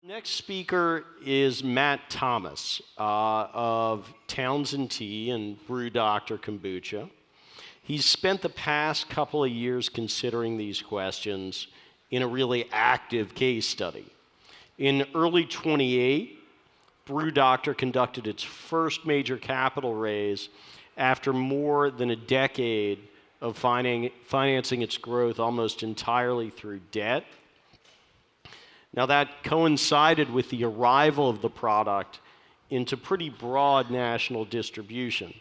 Next speaker is Matt Thomas of Townsend Tea and Brew Dr. Kombucha. He's spent the past couple of years considering these questions in a really active case study. In early 28, Brew Dr conducted its first major capital raise after more than a decade of financing its growth almost entirely through debt. Now that coincided with the arrival of the product into pretty broad national distribution.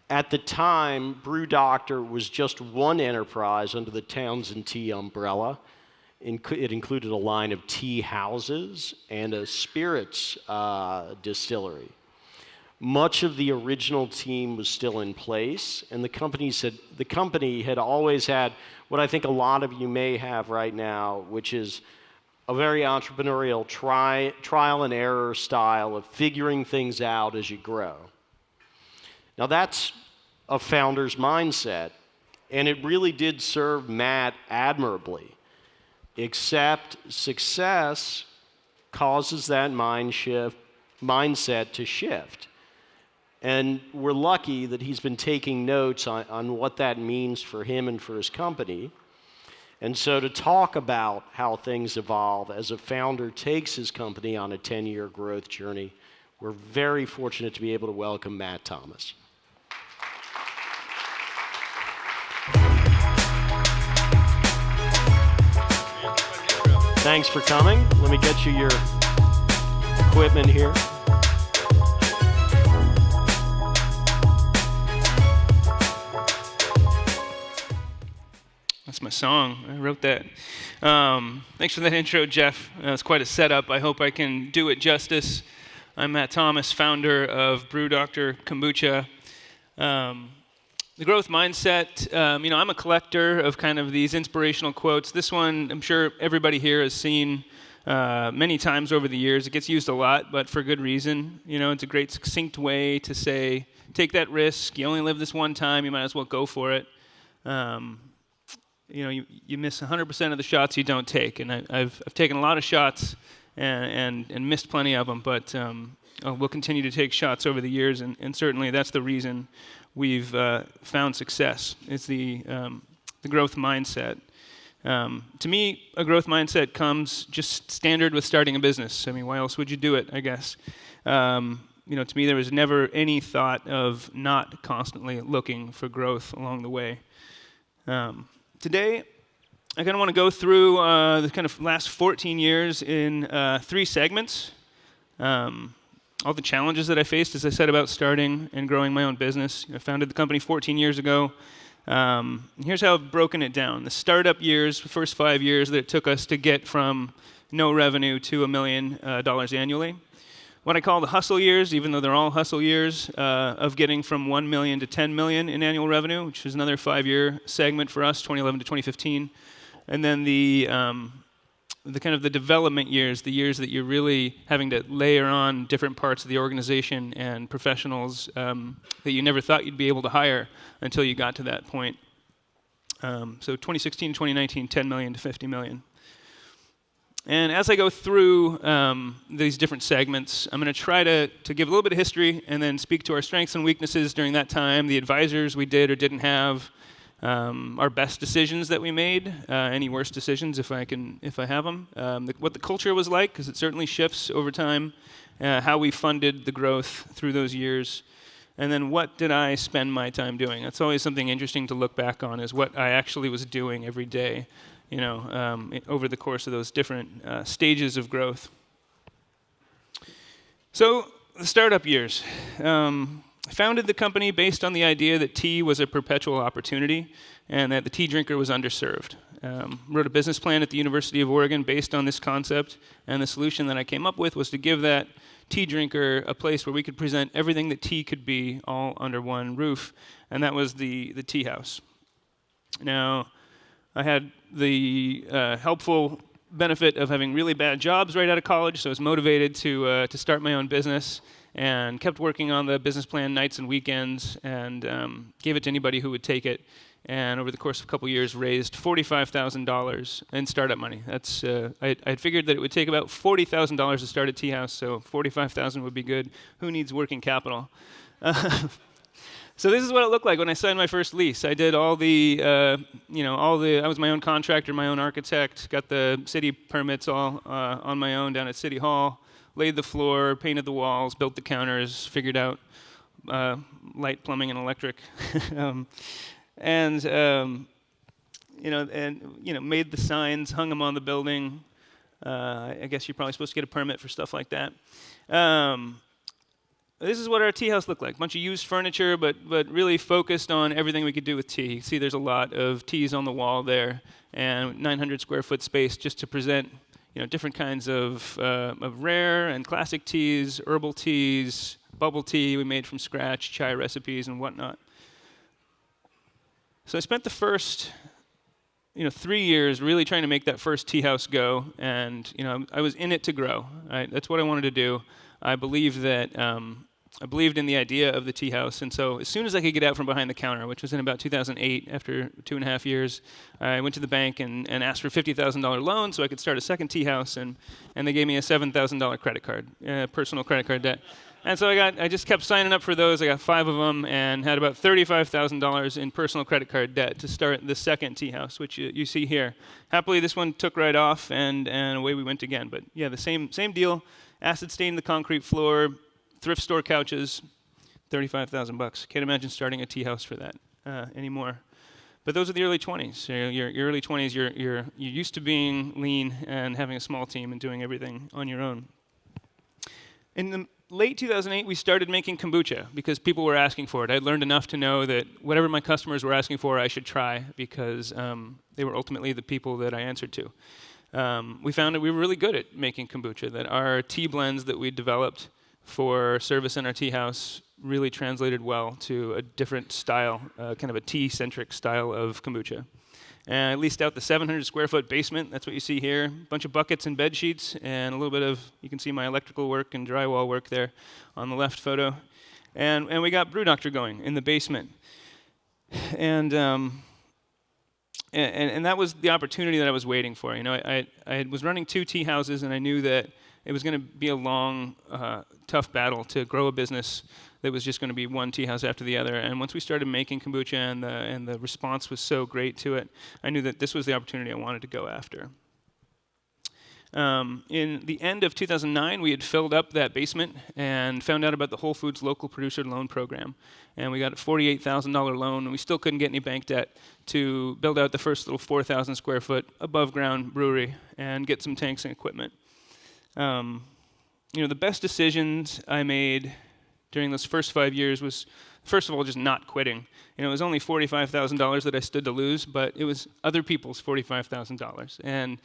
At the time, Brew Dr was just one enterprise under the Townsend Tea umbrella. It included a line of tea houses and a spirits distillery. Much of the original team was still in place, and the company had always had what I think a lot of you may have right now, which is a very entrepreneurial trial and error style of figuring things out as you grow. Now that's a founder's mindset, and it really did serve Matt admirably, except success causes that mindset to shift. And we're lucky that he's been taking notes on what that means for him and for his company. And so to talk about how things evolve as a founder takes his company on a 10-year growth journey, we're very fortunate to be able to welcome Matt Thomas. Thanks for coming. Let me get you your equipment here. That's my song. I wrote that. Thanks for that intro, Jeff. That's quite a setup. I hope I can do it justice. I'm Matt Thomas, founder of Brew Dr. Kombucha. The growth mindset, I'm a collector of kind of these inspirational quotes. This one, I'm sure everybody here has seen many times over the years. It gets used a lot, but for good reason. It's a great succinct way to say, take that risk. You only live this one time. You might as well go for it. You miss 100% of the shots you don't take, and I've taken a lot of shots and missed plenty of them, but we'll continue to take shots over the years, and certainly that's the reason we've found success. It's the growth mindset. To me, a growth mindset comes just standard with starting a business. I mean, why else would you do it, I guess? To me, there was never any thought of not constantly looking for growth along the way. Today, I kind of want to go through the kind of last 14 years in 3 segments. All the challenges that I faced, as I said, about starting and growing my own business. I founded the company 14 years ago. Here's how I've broken it down. The startup years, the first 5 years that it took us to get from no revenue to $1 million annually. What I call the hustle years, even though they're all hustle years, of getting from 1 million to 10 million in annual revenue, which is another 5-year segment for us, 2011 to 2015. And then the kind of the development years, the years that you're really having to layer on different parts of the organization and professionals that you never thought you'd be able to hire until you got to that point. So 2016 to 2019, 10 million to 50 million. And as I go through these different segments, I'm going to try to give a little bit of history and then speak to our strengths and weaknesses during that time, the advisors we did or didn't have, our best decisions that we made, any worst decisions if I have them, what the culture was like, because it certainly shifts over time, how we funded the growth through those years, and then what did I spend my time doing. That's always something interesting to look back on, is what I actually was doing every day, over the course of those different stages of growth. So the startup years. I founded the company based on the idea that tea was a perpetual opportunity and that the tea drinker was underserved. Wrote a business plan at the University of Oregon based on this concept, and the solution that I came up with was to give that tea drinker a place where we could present everything that tea could be all under one roof, and that was the tea house. Now, I had the helpful benefit of having really bad jobs right out of college, so I was motivated to start my own business, and kept working on the business plan nights and weekends, and gave it to anybody who would take it. and over the course of a couple years raised $45,000 in startup money. That's I'd figured that it would take about $40,000 to start a tea house, so $45,000 would be good. Who needs working capital? So this is what it looked like when I signed my first lease. I did all the, I was my own contractor, my own architect, got the city permits all on my own down at City Hall, laid the floor, painted the walls, built the counters, figured out light, plumbing, and electric, made the signs, hung them on the building. I guess you're probably supposed to get a permit for stuff like that. This is what our tea house looked like. A bunch of used furniture, but really focused on everything we could do with tea. You see there's a lot of teas on the wall there, and 900 square foot space just to present different kinds of rare and classic teas, herbal teas, bubble tea we made from scratch, chai recipes and whatnot. So I spent the first 3 years really trying to make that first tea house go, and I was in it to grow. That's what I wanted to do. I believed in the idea of the tea house, and so as soon as I could get out from behind the counter, which was in about 2008, after 2.5 years, I went to the bank and asked for a $50,000 loan so I could start a second tea house, and they gave me a $7,000 credit card, personal credit card debt. And so I just kept signing up for those. I got 5 of them and had about $35,000 in personal credit card debt to start the second tea house, which you see here. Happily, this one took right off, and away we went again. But yeah, the same deal. Acid stained the concrete floor, thrift store couches, $35,000. Can't imagine starting a tea house for that anymore. But those are the early 20s. Your early 20s, you're used to being lean and having a small team and doing everything on your own. In the late 2008, we started making kombucha because people were asking for it. I'd learned enough to know that whatever my customers were asking for, I should try because they were ultimately the people that I answered to. We found that we were really good at making kombucha, that our tea blends that we developed for service in our tea house really translated well to a different style, kind of a tea-centric style of kombucha. And I leased out the 700 square foot basement. That's what you see here. A bunch of buckets and bed sheets and a little bit of, you can see my electrical work and drywall work there on the left photo. And we got Brew Dr going in the basement. And that was the opportunity that I was waiting for. I was running 2 tea houses, and I knew that it was going to be a long, tough battle to grow a business that was just going to be one tea house after the other. And once we started making kombucha and the response was so great to it, I knew that this was the opportunity I wanted to go after. In the end of 2009, we had filled up that basement and found out about the Whole Foods Local Producer Loan Program. And we got a $48,000 loan, and we still couldn't get any bank debt to build out the first little 4,000 square foot above ground brewery and get some tanks and equipment. The best decisions I made during those first 5 years was, first of all, just not quitting. It was only $45,000 that I stood to lose, but it was other people's $45,000. And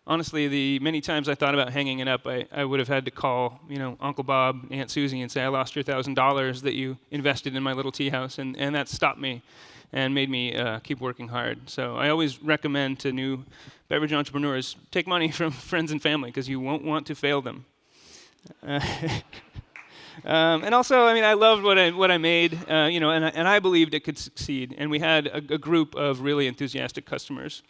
honestly, the many times I thought about hanging it up, I would have had to call, Uncle Bob, Aunt Susie, and say, I lost your $1,000 that you invested in my little tea house, and that stopped me and made me keep working hard. So I always recommend to new beverage entrepreneurs, take money from friends and family, because you won't want to fail them. And also, I loved what I made, and I believed it could succeed. And we had a group of really enthusiastic customers.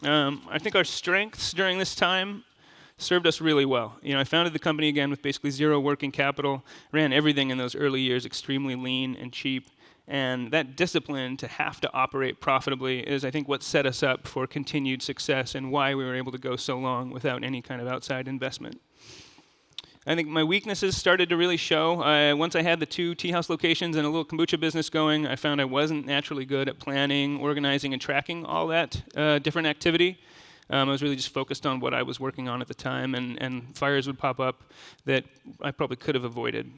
I think our strengths during this time served us really well. I founded the company again with basically zero working capital, ran everything in those early years extremely lean and cheap. And that discipline to have to operate profitably is, I think, what set us up for continued success and why we were able to go so long without any kind of outside investment. I think my weaknesses started to really show. Once I had the 2 tea house locations and a little kombucha business going, I found I wasn't naturally good at planning, organizing, and tracking all that different activity. I was really just focused on what I was working on at the time, and fires would pop up that I probably could have avoided.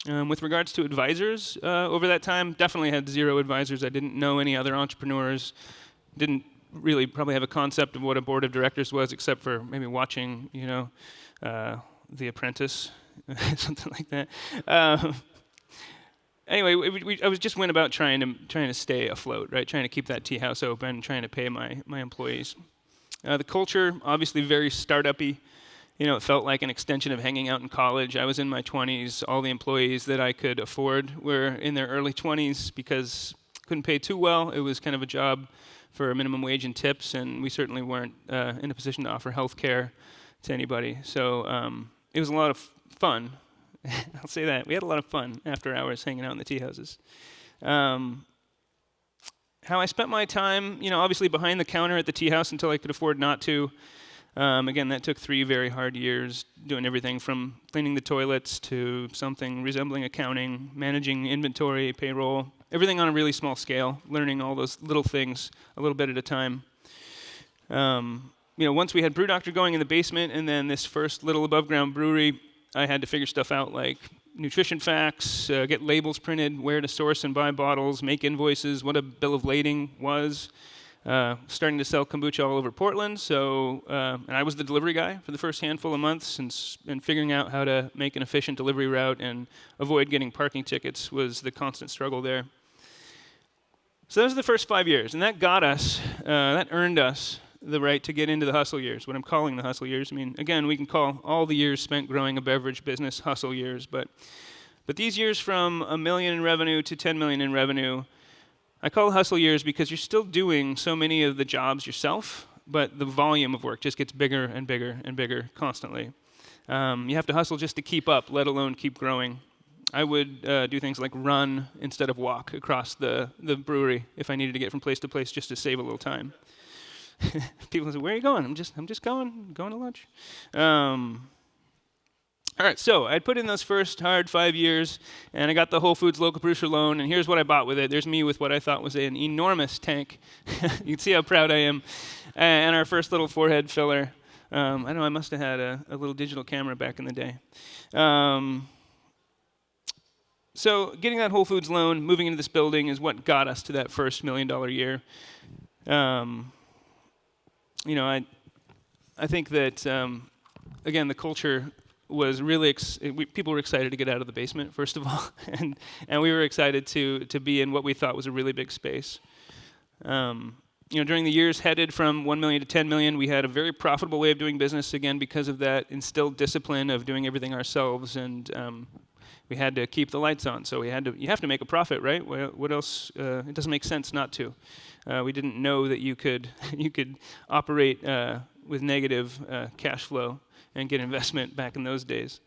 With regards to advisors, over that time, definitely had 0 advisors. I didn't know any other entrepreneurs, didn't really probably have a concept of what a board of directors was, except for maybe watching, The Apprentice, something like that. Anyway, I just went about trying to stay afloat, right? Trying to keep that tea house open, trying to pay my employees. The culture, obviously very startup-y. It felt like an extension of hanging out in college. I was in my 20s. All the employees that I could afford were in their early 20s because couldn't pay too well. It was kind of a job for minimum wage and tips, and we certainly weren't in a position to offer health care to anybody. So it was a lot of fun. I'll say that. We had a lot of fun after hours hanging out in the tea houses. How I spent my time, obviously behind the counter at the tea house until I could afford not to. Again, that took 3 very hard years, doing everything from cleaning the toilets to something resembling accounting, managing inventory, payroll, everything on a really small scale, learning all those little things a little bit at a time. Once we had Brew Doctor going in the basement and then this first little above ground brewery, I had to figure stuff out like nutrition facts, get labels printed, where to source and buy bottles, make invoices, what a bill of lading was. Starting to sell kombucha all over Portland, and I was the delivery guy for the first handful of months, and figuring out how to make an efficient delivery route and avoid getting parking tickets was the constant struggle there. So those are the first 5 years, and that earned us the right to get into the hustle years, what I'm calling the hustle years. I mean, again, we can call all the years spent growing a beverage business hustle years, but these years from $1 million in revenue to $10 million in revenue, I call hustle years because you're still doing so many of the jobs yourself, but the volume of work just gets bigger and bigger and bigger constantly. You have to hustle just to keep up, let alone keep growing. I would do things like run instead of walk across the brewery if I needed to get from place to place just to save a little time. People say, "Where are you going?" I'm just going to lunch. All right, so I'd put in those first hard 5 years, and I got the Whole Foods local producer loan, and here's what I bought with it. There's me with what I thought was an enormous tank. You can see how proud I am. And our first little forehead filler. I know I must have had a little digital camera back in the day. So getting that Whole Foods loan, moving into this building is what got us to that first $1 million year. I think that, again, the culture was really, people were excited to get out of the basement, first of all, and we were excited to be in what we thought was a really big space. During the years headed from 1 million to 10 million, we had a very profitable way of doing business, again, because of that instilled discipline of doing everything ourselves, and we had to keep the lights on, so you have to make a profit, right? What else? It doesn't make sense not to. We didn't know that you could operate with negative cash flow and get investment back in those days.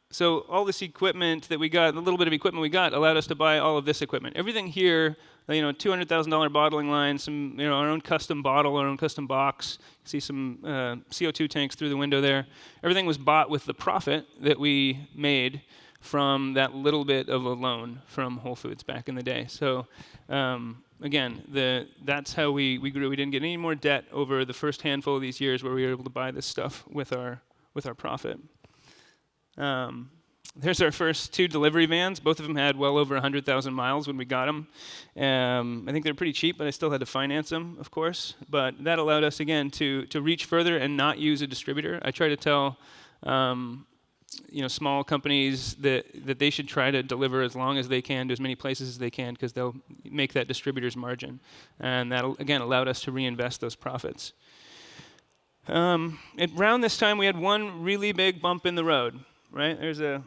So all this equipment that we got, the little bit of equipment we got, allowed us to buy all of this equipment. Everything here, $200,000 bottling line, some, our own custom bottle, our own custom box. You see some CO2 tanks through the window there. Everything was bought with the profit that we made from that little bit of a loan from Whole Foods back in the day. So again, that's how we grew. We didn't get any more debt over the first handful of these years where we were able to buy this stuff with our profit. There's our first 2 delivery vans. Both of them had well over 100,000 miles when we got them. I think they're pretty cheap, but I still had to finance them, of course. But that allowed us, again, to reach further and not use a distributor. I try to tell small companies that they should try to deliver as long as they can to as many places as they can, because they'll make that distributor's margin. And that, again, allowed us to reinvest those profits. Around this time, we had one really big bump in the road, right? There's a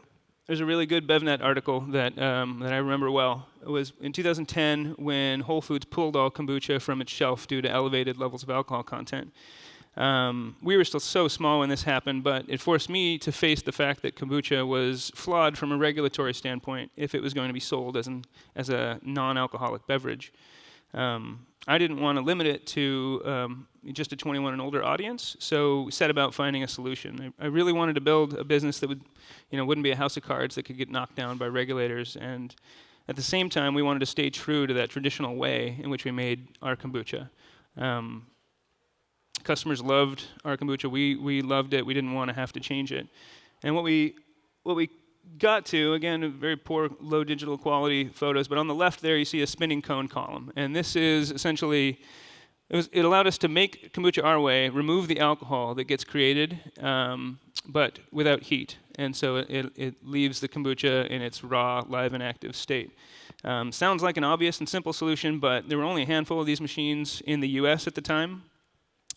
really good BevNET article that I remember well. It was in 2010 when Whole Foods pulled all kombucha from its shelf due to elevated levels of alcohol content. We were still so small when this happened, but it forced me to face the fact that kombucha was flawed from a regulatory standpoint if it was going to be sold as a non-alcoholic beverage. I didn't want to limit it to just a 21 and older audience, so we set about finding a solution. I really wanted to build a business that wouldn't be a house of cards that could get knocked down by regulators, and at the same time, we wanted to stay true to that traditional way in which we made our kombucha. Customers loved our kombucha. We loved it. We didn't want to have to change it. And what we got to, again, very poor, low digital quality photos, but on the left there you see a spinning cone column. And this is essentially, it allowed us to make kombucha our way, remove the alcohol that gets created, but without heat. And so it leaves the kombucha in its raw, live, and active state. Sounds like an obvious and simple solution, but there were only a handful of these machines in the US at the time.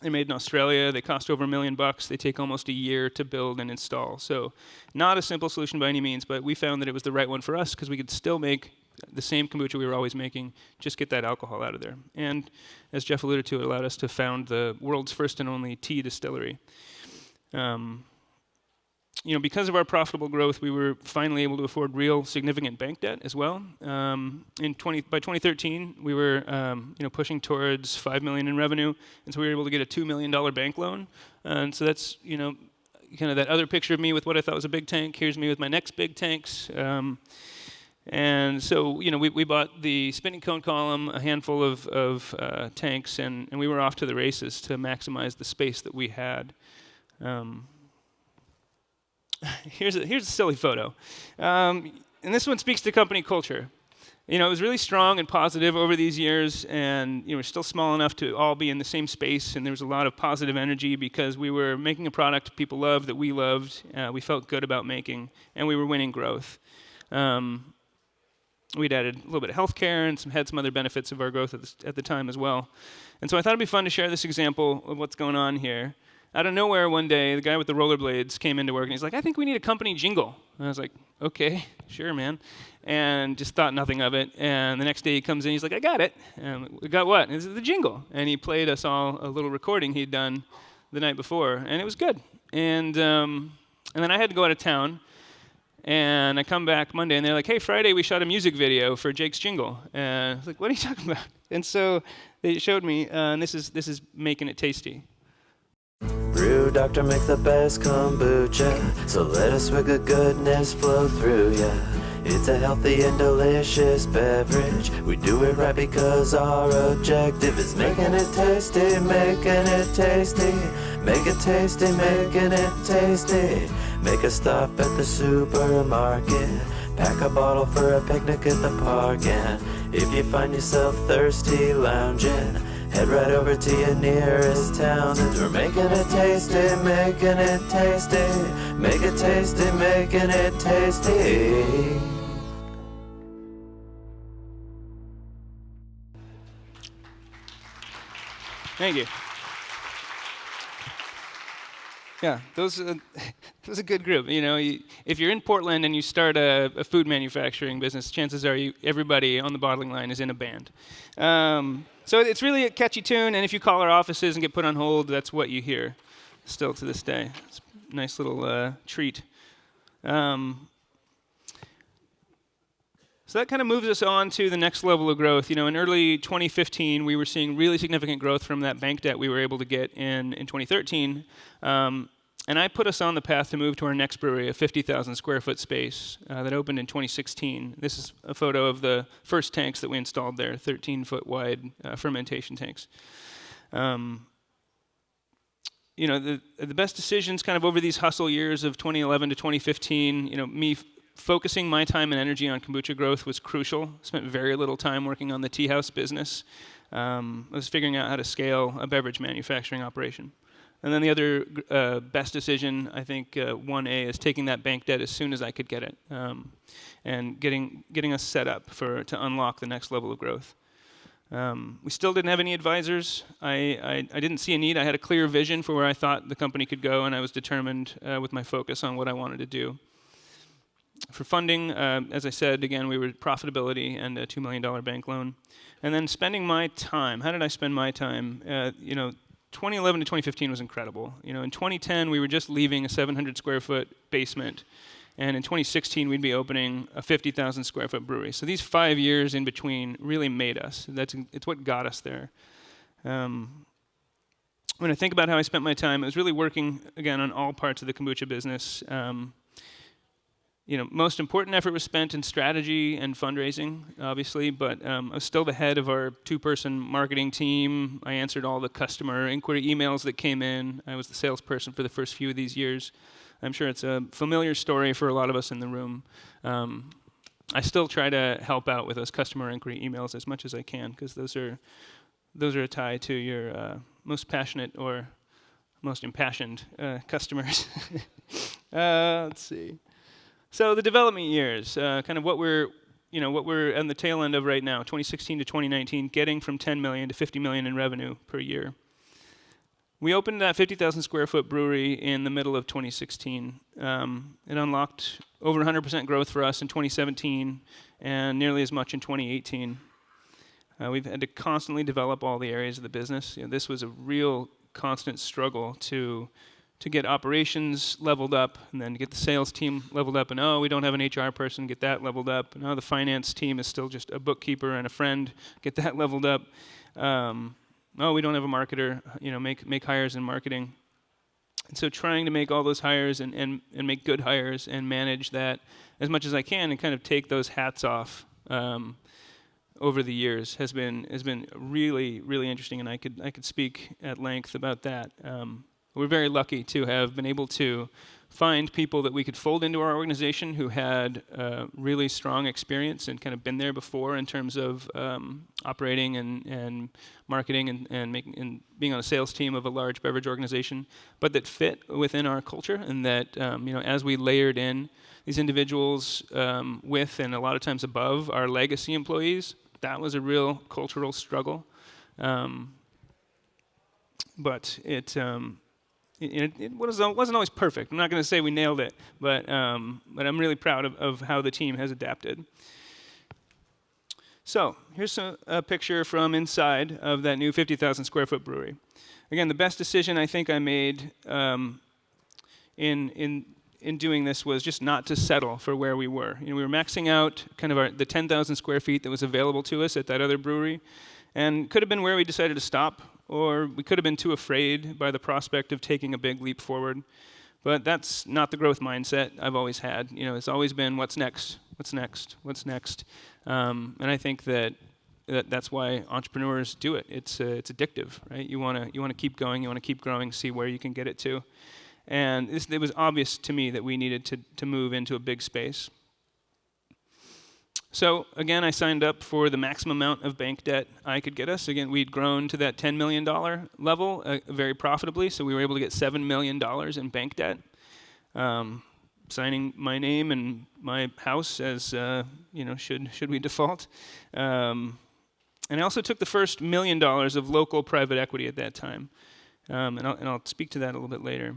They're made in Australia. They cost over $1 million. They take almost a year to build and install. So not a simple solution by any means, but we found that it was the right one for us because we could still make the same kombucha we were always making, just get that alcohol out of there. And as Jeff alluded to, it allowed us to found the world's first and only tea distillery. Because of our profitable growth, we were finally able to afford real significant bank debt as well. By 2013, we were pushing towards $5 million in revenue, and so we were able to get a $2 million bank loan. And so that's kind of that other picture of me with what I thought was a big tank. Here's me with my next big tanks. And so we bought the spinning cone column, a handful of tanks, and we were off to the races to maximize the space that we had. Here's a silly photo. And this one speaks to company culture. It was really strong and positive over these years, and we're still small enough to all be in the same space, and there was a lot of positive energy because we were making a product people loved, that we loved, we felt good about making, and we were winning growth. We'd added a little bit of healthcare and had some other benefits of our growth at the time as well. And so I thought it'd be fun to share this example of what's going on here. Out of nowhere one day, the guy with the rollerblades came into work and he's like, I think we need a company jingle. And I was like, okay, sure, man. And just thought nothing of it. And the next day he comes in, he's like, I got it. And we got what? And this is the jingle. And he played us all a little recording he'd done the night before. And it was good. And then I had to go out of town. And I come back Monday, and they're like, hey, Friday we shot a music video for Jake's jingle. And I was like, what are you talking about? And so they showed me, and this is Making It Tasty. Brew Doctor makes the best kombucha, so let a swig of goodness flow through ya. It's a healthy and delicious beverage. We do it right because our objective is making it tasty, making it tasty. Make it tasty, making it tasty. Make a stop at the supermarket. Pack a bottle for a picnic at the park. And if you find yourself thirsty lounging, head right over to your nearest town. And we're making it tasty, making it tasty. Make it tasty, making it tasty. Thank you. Yeah, those are a good group. If you're in Portland and you start a food manufacturing business, chances are everybody on the bottling line is in a band. So it's really a catchy tune, and if you call our offices and get put on hold, that's what you hear still to this day. It's a nice little treat. So that kind of moves us on to the next level of growth. In early 2015, we were seeing really significant growth from that bank debt we were able to get in 2013. And I put us on the path to move to our next brewery, a 50,000 square foot space that opened in 2016. This is a photo of the first tanks that we installed there, 13-foot wide fermentation tanks. The best decisions kind of over these hustle years of 2011 to 2015, me focusing my time and energy on kombucha growth was crucial. Spent very little time working on the tea house business. I was figuring out how to scale a beverage manufacturing operation. And then the other best decision, I think, 1A, is taking that bank debt as soon as I could get it, and getting us set up to unlock the next level of growth. We still didn't have any advisors. I didn't see a need. I had a clear vision for where I thought the company could go, and I was determined with my focus on what I wanted to do. For funding, as I said, again, we were profitability and a $2 million bank loan. And then spending my time. How did I spend my time? 2011 to 2015 was incredible. In 2010, we were just leaving a 700 square foot basement. And in 2016, we'd be opening a 50,000 square foot brewery. So these 5 years in between really made us. It's what got us there. When I think about how I spent my time, it was really working, again, on all parts of the kombucha business. Most important effort was spent in strategy and fundraising, obviously, but I was still the head of our 2-person marketing team. I answered all the customer inquiry emails that came in. I was the salesperson for the first few of these years. I'm sure it's a familiar story for a lot of us in the room. I still try to help out with those customer inquiry emails as much as I can, because those are a tie to your most passionate or most impassioned customers. Let's see. So the development years, kind of what we're on the tail end of right now, 2016 to 2019, getting from 10 million to 50 million in revenue per year. We opened that 50,000 square foot brewery in the middle of 2016. It unlocked over 100% growth for us in 2017 and nearly as much in 2018. We've had to constantly develop all the areas of the business. This was a real constant struggle to get operations leveled up, and then to get the sales team leveled up, and we don't have an HR person, get that leveled up, and the finance team is still just a bookkeeper and a friend, get that leveled up. We don't have a marketer, make hires in marketing. And so trying to make all those hires and make good hires and manage that as much as I can and kind of take those hats off over the years has been really, really interesting, and I could speak at length about that. We're very lucky to have been able to find people that we could fold into our organization who had really strong experience and kind of been there before in terms of operating and marketing and being on a sales team of a large beverage organization, but that fit within our culture, and that as we layered in these individuals with and a lot of times above our legacy employees, that was a real cultural struggle. But it wasn't always perfect. I'm not going to say we nailed it, but I'm really proud of how the team has adapted. So here's a picture from inside of that new 50,000 square foot brewery. Again, the best decision I think I made in doing this was just not to settle for where we were. We were maxing out kind of the 10,000 square feet that was available to us at that other brewery, and could have been where we decided to stop, or we could have been too afraid by the prospect of taking a big leap forward. But that's not the growth mindset I've always had. It's always been what's next, what's next, what's next. And I think that's why entrepreneurs do it. It's addictive, right? You want to keep going, you want to keep growing, see where you can get it to. And it was obvious to me that we needed to move into a big space. So again, I signed up for the maximum amount of bank debt I could get us. Again, we'd grown to that $10 million level very profitably, so we were able to get $7 million in bank debt, signing my name and my house as should we default. And I also took the first $1 million of local private equity at that time, and I'll speak to that a little bit later.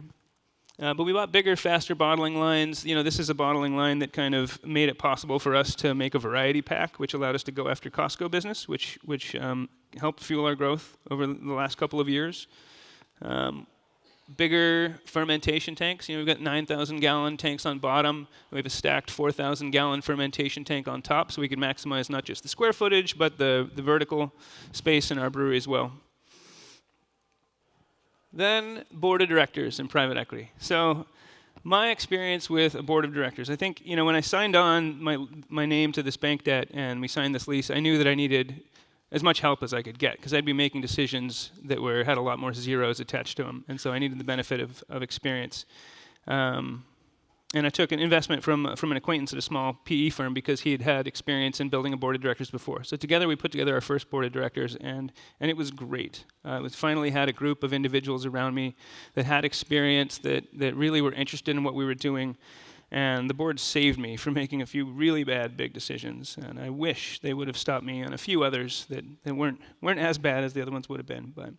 But we bought bigger, faster bottling lines. This is a bottling line that kind of made it possible for us to make a variety pack, which allowed us to go after Costco business, which helped fuel our growth over the last couple of years. Bigger fermentation tanks. We've got 9,000-gallon tanks on bottom. We have a stacked 4,000-gallon fermentation tank on top, so we can maximize not just the square footage, but the vertical space in our brewery as well. Then board of directors and private equity. So my experience with a board of directors, I think, when I signed on my name to this bank debt and we signed this lease, I knew that I needed as much help as I could get, because I'd be making decisions that had a lot more zeros attached to them, and so I needed the benefit of experience. And I took an investment from an acquaintance at a small PE firm because he had experience in building a board of directors before. So together we put together our first board of directors, and it was great. It finally had a group of individuals around me that had experience, that really were interested in what we were doing, and the board saved me from making a few really big decisions. And I wish they would have stopped me on a few others that weren't as bad as the other ones would have been. But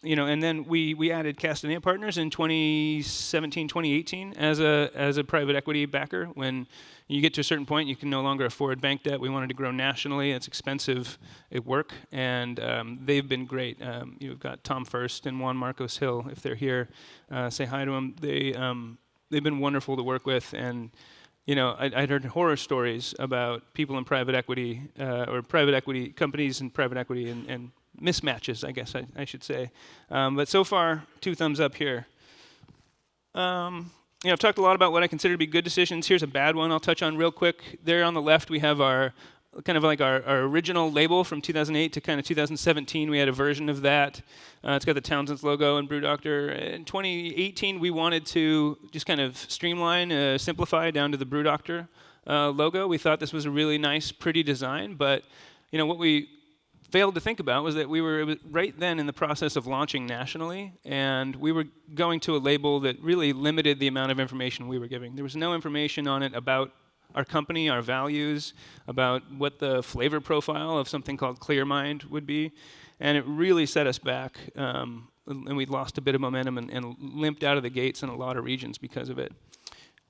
and then we added Castanea Partners in 2017, 2018 as a private equity backer. When you get to a certain point, you can no longer afford bank debt. We wanted to grow nationally. It's expensive at work, and they've been great. You've got Tom First and Juan Marcos Hill. If they're here, say hi to them. They've been wonderful to work with, and I'd heard horror stories about people in private equity or private equity companies and private equity and mismatches, I guess I should say. But so far, 2 thumbs up here. I've talked a lot about what I consider to be good decisions. Here's a bad one I'll touch on real quick. There on the left, we have our original label from 2008 to kind of 2017. We had a version of that. It's got the Townsend's logo and Brew Doctor. In 2018, we wanted to just kind of streamline, simplify down to the Brew Doctor logo. We thought this was a really nice, pretty design, but what we failed to think about was that it was right then in the process of launching nationally, and we were going to a label that really limited the amount of information we were giving. There was no information on it about our company, our values, about what the flavor profile of something called Clear Mind would be, and it really set us back and we lost a bit of momentum and limped out of the gates in a lot of regions because of it.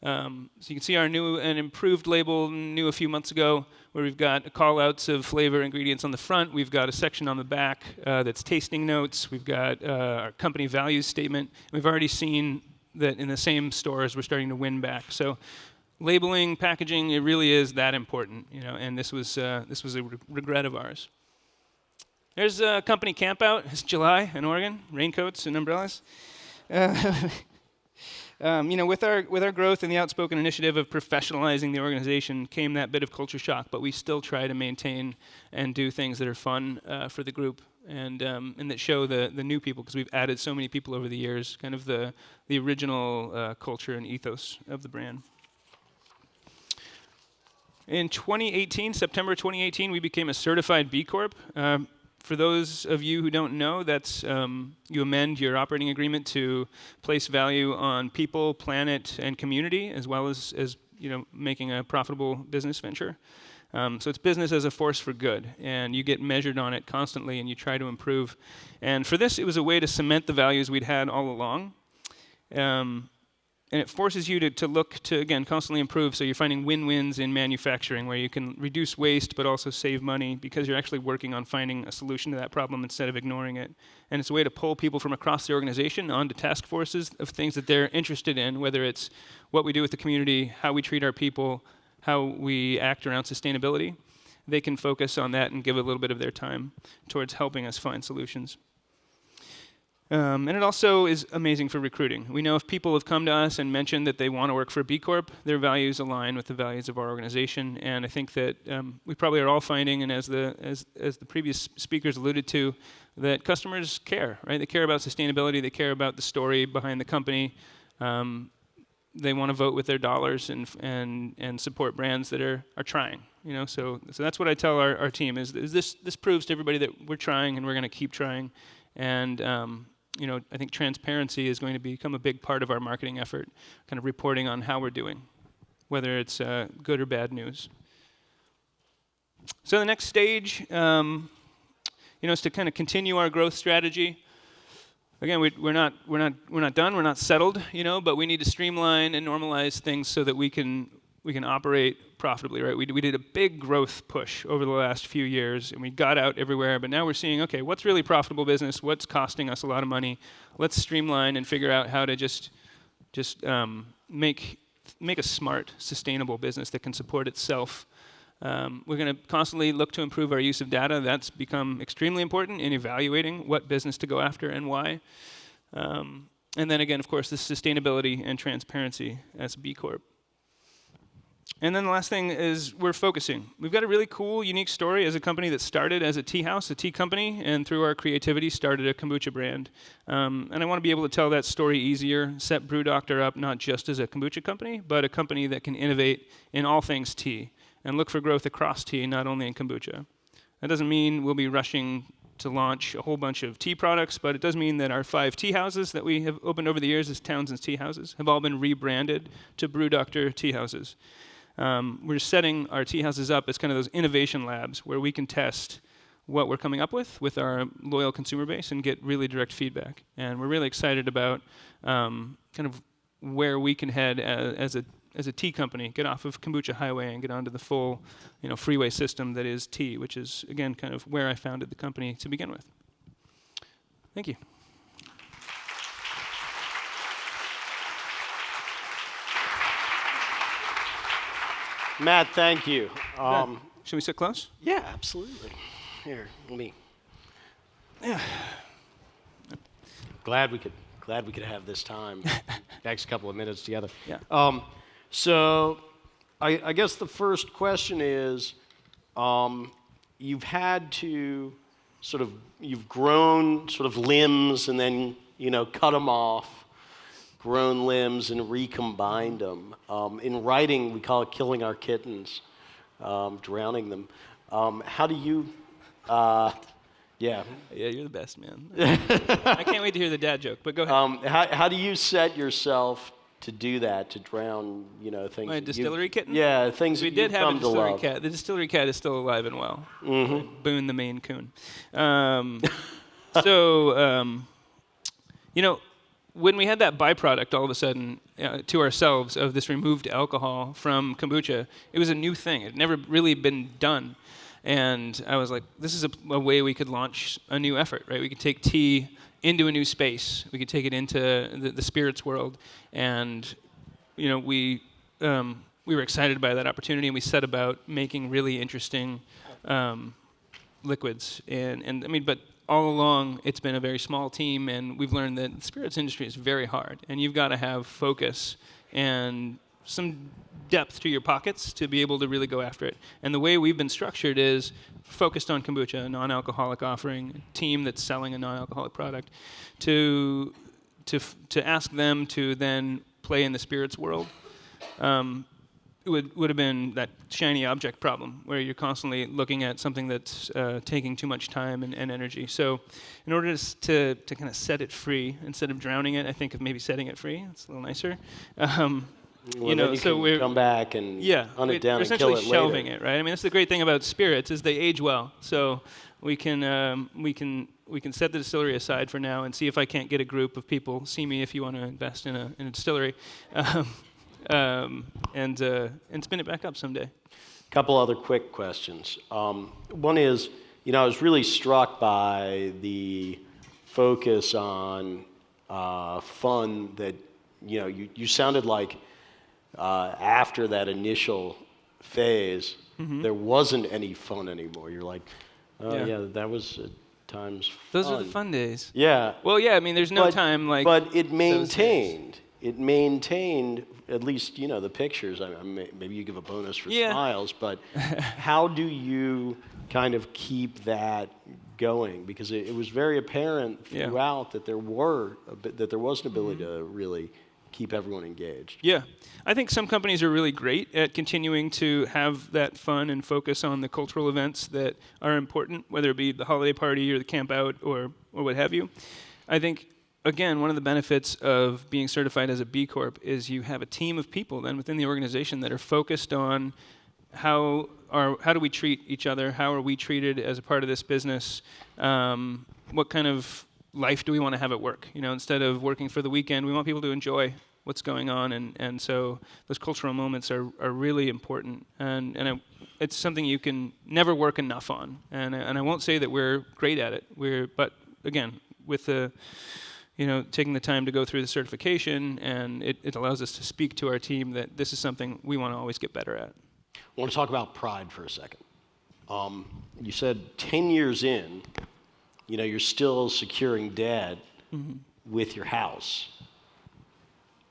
So you can see our new and improved label, new a few months ago, where we've got call-outs of flavor ingredients on the front. We've got a section on the back that's tasting notes. We've got our company values statement. We've already seen that in the same stores we're starting to win back. So labeling, packaging, it really is that important, and this was a regret of ours. There's a company campout. It's July in Oregon, raincoats and umbrellas. With our growth and the outspoken initiative of professionalizing the organization came that bit of culture shock, but we still try to maintain and do things that are fun for the group and that show the new people, because we've added so many people over the years, kind of the original culture and ethos of the brand. In 2018, September 2018, we became a certified B Corp. For those of you who don't know, that's you amend your operating agreement to place value on people, planet, and community, as well as making a profitable business venture. So it's business as a force for good, and you get measured on it constantly, and you try to improve. And for this, it was a way to cement the values we'd had all along. And it forces you to look to, again, constantly improve. So you're finding win-wins in manufacturing where you can reduce waste but also save money because you're actually working on finding a solution to that problem instead of ignoring it. And it's a way to pull people from across the organization onto task forces of things that they're interested in, whether it's what we do with the community, how we treat our people, how we act around sustainability. They can focus on that and give a little bit of their time towards helping us find solutions. And it also is amazing for recruiting. We know if people have come to us and mentioned that they want to work for a B Corp, their values align with the values of our organization. And I think that we probably are all finding, and as the previous speakers alluded to, that customers care, right? They care about sustainability. They care about the story behind the company. They want to vote with their dollars and support brands that are trying. So that's what I tell our team is this proves to everybody that we're trying and we're going to keep trying. And I think transparency is going to become a big part of our marketing effort, kind of reporting on how we're doing, whether it's good or bad news. So the next stage, is to kind of continue our growth strategy. Again, we're not done, we're not settled, but we need to streamline and normalize things so that we can operate profitably, right? We did a big growth push over the last few years, and we got out everywhere, but now we're seeing, okay, what's really profitable business? What's costing us a lot of money? Let's streamline and figure out how to just make a smart, sustainable business that can support itself. We're going to constantly look to improve our use of data. That's become extremely important in evaluating what business to go after and why. And then again, of course, this sustainability and transparency as a B Corp. And then the last thing is we're focusing. We've got a really cool, unique story as a company that started as a tea house, a tea company, and through our creativity started a kombucha brand. And I want to be able to tell that story easier, set Brew Doctor up not just as a kombucha company, but a company that can innovate in all things tea and look for growth across tea, not only in kombucha. That doesn't mean we'll be rushing to launch a whole bunch of tea products, but it does mean that our 5 tea houses that we have opened over the years as Townsend's Tea Houses have all been rebranded to Brew Doctor Tea Houses. We're setting our tea houses up as kind of those innovation labs where we can test what we're coming up with our loyal consumer base and get really direct feedback. And we're really excited about kind of where we can head as a tea company, get off of Kombucha Highway and get onto the full freeway system that is tea, which is, again, kind of where I founded the company to begin with. Thank you. Matt, thank you. Should we sit close? Yeah, absolutely. Here, let me. Yeah. Glad we could have this time. Next couple of minutes together. Yeah. So, I guess the first question is, you've had to you've grown sort of limbs and then cut them off. Grown limbs and recombined them. In writing, we call it killing our kittens, drowning them. How do you, yeah. Yeah, you're the best, man. I can't wait to hear the dad joke, but go ahead. How do you set yourself to do that, to drown, things? My distillery kitten? Yeah, things we that did you've have come a distillery to love. cat. The distillery cat is still alive and well. Mm-hmm. Boone the Maine Coon. when we had that byproduct all of a sudden to ourselves of this removed alcohol from kombucha, it was a new thing. It had never really been done. And I was like, this is a way we could launch a new effort, right? We could take tea into a new space. We could take it into the spirits world. And, we were excited by that opportunity, and we set about making really interesting liquids. But all along, it's been a very small team, and we've learned that the spirits industry is very hard, and you've got to have focus and some depth to your pockets to be able to really go after it. And the way we've been structured is focused on kombucha, a non-alcoholic offering, a team that's selling a non-alcoholic product, to ask them to then play in the spirits world. It would have been that shiny object problem where you're constantly looking at something that's taking too much time and energy. So in order to kind of set it free, instead of drowning it, I think of maybe setting it free. It's a little nicer. So we're come back and hunt it down and kill it later. Essentially shelving it, right? That's the great thing about spirits is they age well. So we can set the distillery aside for now and see if I can't get a group of people. See me if you want to invest in a distillery. And spin it back up someday. A couple other quick questions. One is, I was really struck by the focus on fun that, you sounded like after that initial phase, there wasn't any fun anymore. You're like, that was at times fun. Those are the fun days. Yeah. Well, there's no time like. But it maintained. It maintained at least, the pictures. Maybe you give a bonus for smiles, but how do you kind of keep that going? Because it was very apparent throughout that there was an ability to really keep everyone engaged. Yeah. I think some companies are really great at continuing to have that fun and focus on the cultural events that are important, whether it be the holiday party or the camp out or what have you. I think, again, one of the benefits of being certified as a B Corp is you have a team of people then within the organization that are focused on how do we treat each other, how are we treated as a part of this business, what kind of life do we want to have at work? Instead of working for the weekend, we want people to enjoy what's going on, and so those cultural moments are really important, and it's something you can never work enough on, and I won't say that we're great at it, but again, with the taking the time to go through the certification, and it allows us to speak to our team that this is something we want to always get better at. I want to talk about pride for a second. You said 10 years in, you're still securing debt with your house.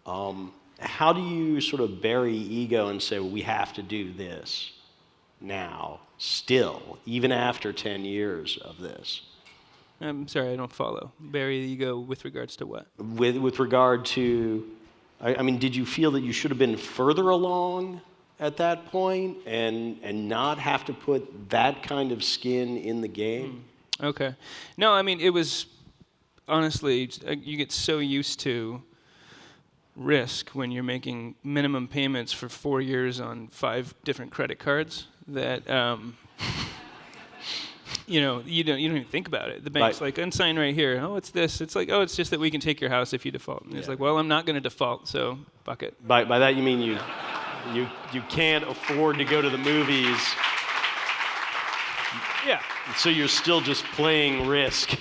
How do you sort of bury ego and say, well, we have to do this now, still, even after 10 years of this? I'm sorry, I don't follow. Bury the ego with regards to what? With regard to, did you feel that you should have been further along at that point and not have to put that kind of skin in the game? Okay. No, it was, honestly, you get so used to risk when you're making minimum payments for 4 years on 5 different credit cards that you don't even think about it. The bank's like, unsign right here. Oh, it's this. It's like, oh, it's just that we can take your house if you default. And it's like, well, I'm not going to default, so fuck it. By that you mean you can't afford to go to the movies. Yeah. So you're still just playing Risk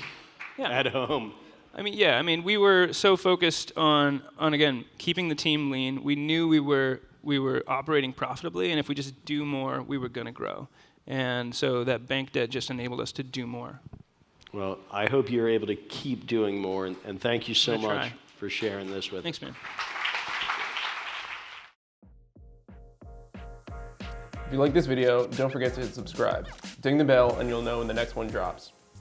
at home. We were so focused on again keeping the team lean. We knew we were operating profitably, and if we just do more, we were going to grow. And so that bank debt just enabled us to do more. Well, I hope you're able to keep doing more, and thank you so much for sharing this with us. Thanks, man. If you like this video, don't forget to hit subscribe. Ding the bell and you'll know when the next one drops.